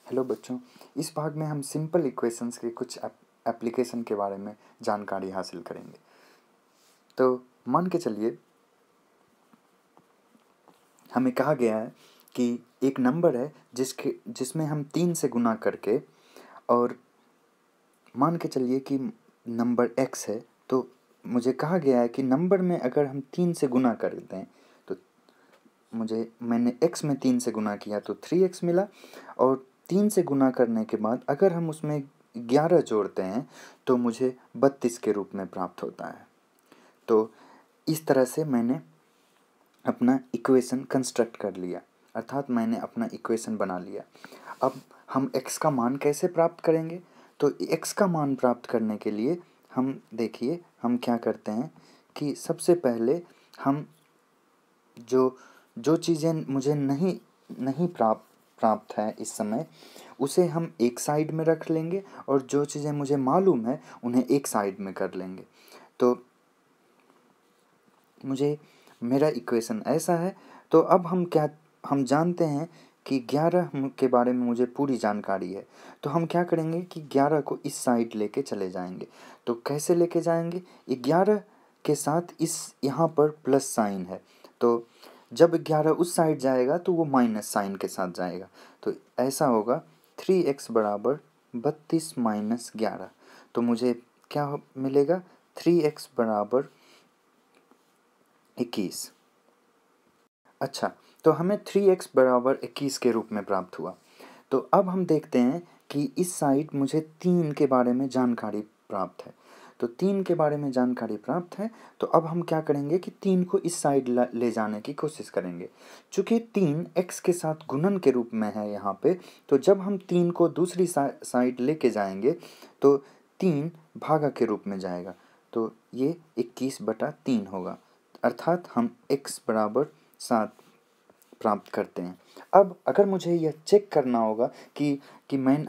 Hello बच्चों, इस भाग में हम सिंपल इक्वेशंस के कुछ एप्लीकेशन के बारे में जानकारी हासिल करेंगे। तो मान के चलिए हमें कहा गया है कि एक नंबर है जिसमें हम 3 से गुना करके, और मान के चलिए कि नंबर x है। तो मुझे कहा गया है कि नंबर में अगर हम 3 से गुना कर दें तो मैंने x में 3 से गुना किया तो 3x मिला, और 3 से गुना करने के बाद अगर हम उसमें 11 जोड़ते हैं तो मुझे 32 के रूप में प्राप्त होता है। तो इस तरह से मैंने अपना इक्वेशन कंस्ट्रक्ट कर लिया, अर्थात मैंने अपना इक्वेशन बना लिया। अब हम x का मान कैसे प्राप्त करेंगे? तो x का मान प्राप्त करने के लिए हम देखिए हम क्या करते हैं कि सबसे पहले हम जो चीज़ें मुझे नहीं प्राप्त है इस समय, उसे हम एक साइड में रख लेंगे, और जो चीज़ें मुझे मालूम है उन्हें एक साइड में कर लेंगे। तो मेरा इक्वेशन ऐसा है। तो अब हम जानते हैं कि 11 के बारे में मुझे पूरी जानकारी है। तो हम क्या करेंगे कि 11 को इस साइड लेके चले जाएंगे। तो कैसे लेके जाएंगे? 11 के साथ यहाँ पर प्लस साइन है, तो जब 11 उस साइड जाएगा तो वो माइनस साइन के साथ जाएगा। तो ऐसा होगा 3x बराबर 32 माइनस 11। तो मुझे क्या मिलेगा? 3x बराबर 21। अच्छा, तो हमें 3x बराबर 21 के रूप में प्राप्त हुआ। तो अब हम देखते हैं कि इस साइड मुझे 3 के बारे में जानकारी प्राप्त है। तो 3 के बारे में जानकारी प्राप्त है, तो अब हम क्या करेंगे कि 3 को इस साइड ले जाने की कोशिश करेंगे। चूँकि 3 x के साथ गुणन के रूप में है यहाँ पे, तो जब हम 3 को दूसरी साइड लेके जाएंगे तो 3 भागा के रूप में जाएगा। तो ये 21/3 होगा, अर्थात हम x बराबर 7 प्राप्त करते हैं। अब अगर मुझे यह चेक करना होगा कि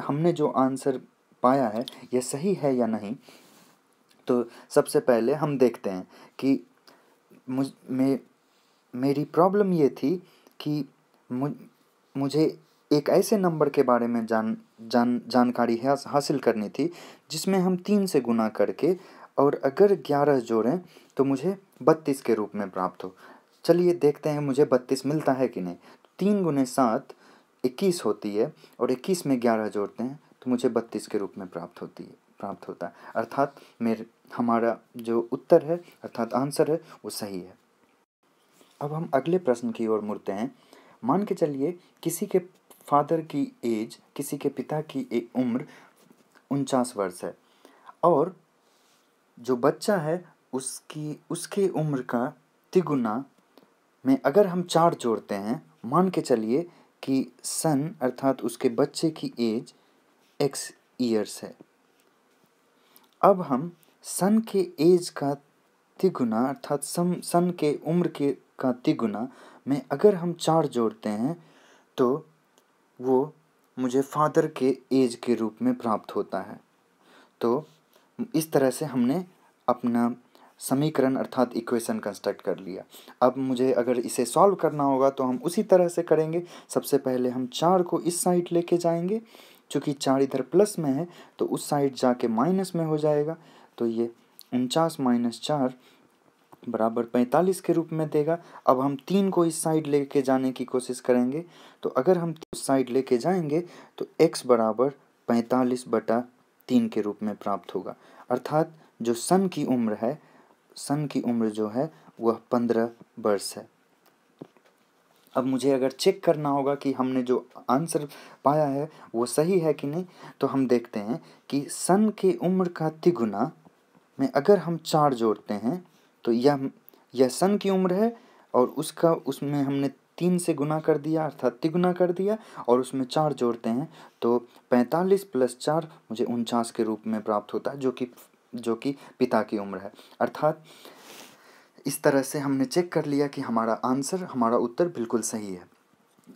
हमने जो आंसर पाया है यह सही है या नहीं, तो सबसे पहले हम देखते हैं कि मेरी प्रॉब्लम ये थी कि मुझे एक ऐसे नंबर के बारे में जानकारी हासिल करनी थी जिसमें हम 3 से गुना करके और अगर 11 जोड़ें तो मुझे 32 के रूप में प्राप्त हो। चलिए देखते हैं मुझे 32 मिलता है कि नहीं। 3 गुने 7 21 होती है, और 21 में 11 जोड़ते हैं तो मुझे 32 के रूप में प्राप्त होता है, अर्थात हमारा जो उत्तर है अर्थात आंसर है वो सही है। अब हम अगले प्रश्न की ओर मुड़ते हैं। मान के चलिए किसी के फादर की एज, किसी के पिता की उम्र 49 वर्ष है, और जो बच्चा है उसकी उम्र का तिगुना में अगर हम 4 जोड़ते हैं, मान के चलिए कि सन अर्थात उसके बच्चे की एज x ईयर्स है। अब हम सन के एज का तिगुना अर्थात सन के उम्र का तिगुना में अगर हम 4 जोड़ते हैं तो वो मुझे फादर के एज के रूप में प्राप्त होता है। तो इस तरह से हमने अपना समीकरण अर्थात इक्वेशन कंस्ट्रक्ट कर लिया। अब मुझे अगर इसे सॉल्व करना होगा तो हम उसी तरह से करेंगे। सबसे पहले हम 4 को इस साइड लेके जाएंगे, चूँकि 4 इधर प्लस में है तो उस साइड जाके माइनस में हो जाएगा। तो ये 49 माइनस 4 बराबर 45 के रूप में देगा। अब हम 3 को इस साइड लेके जाने की कोशिश करेंगे, तो अगर हम उस साइड लेके जाएंगे तो x बराबर 45/3 के रूप में प्राप्त होगा, अर्थात जो सन की उम्र जो है वह 15 वर्ष है। अब मुझे अगर चेक करना होगा कि हमने जो आंसर पाया है वो सही है कि नहीं, तो हम देखते हैं कि सन की उम्र का तिगुना में अगर हम 4 जोड़ते हैं तो यह सन की उम्र है, और उसमें हमने 3 से गुना कर दिया अर्थात तिगुना कर दिया, और उसमें 4 जोड़ते हैं तो 45 + 4 मुझे 49 के रूप में प्राप्त होता है, जो कि पिता की उम्र है। अर्थात इस तरह से हमने चेक कर लिया कि हमारा उत्तर बिल्कुल सही है।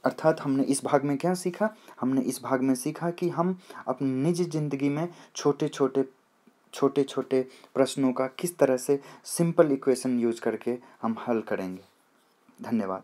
अर्थात हमने इस भाग में क्या सीखा? हमने इस भाग में सीखा कि हम अपनी निजी ज़िंदगी में छोटे छोटे प्रश्नों का किस तरह से सिंपल इक्वेशन यूज करके हम हल करेंगे। धन्यवाद।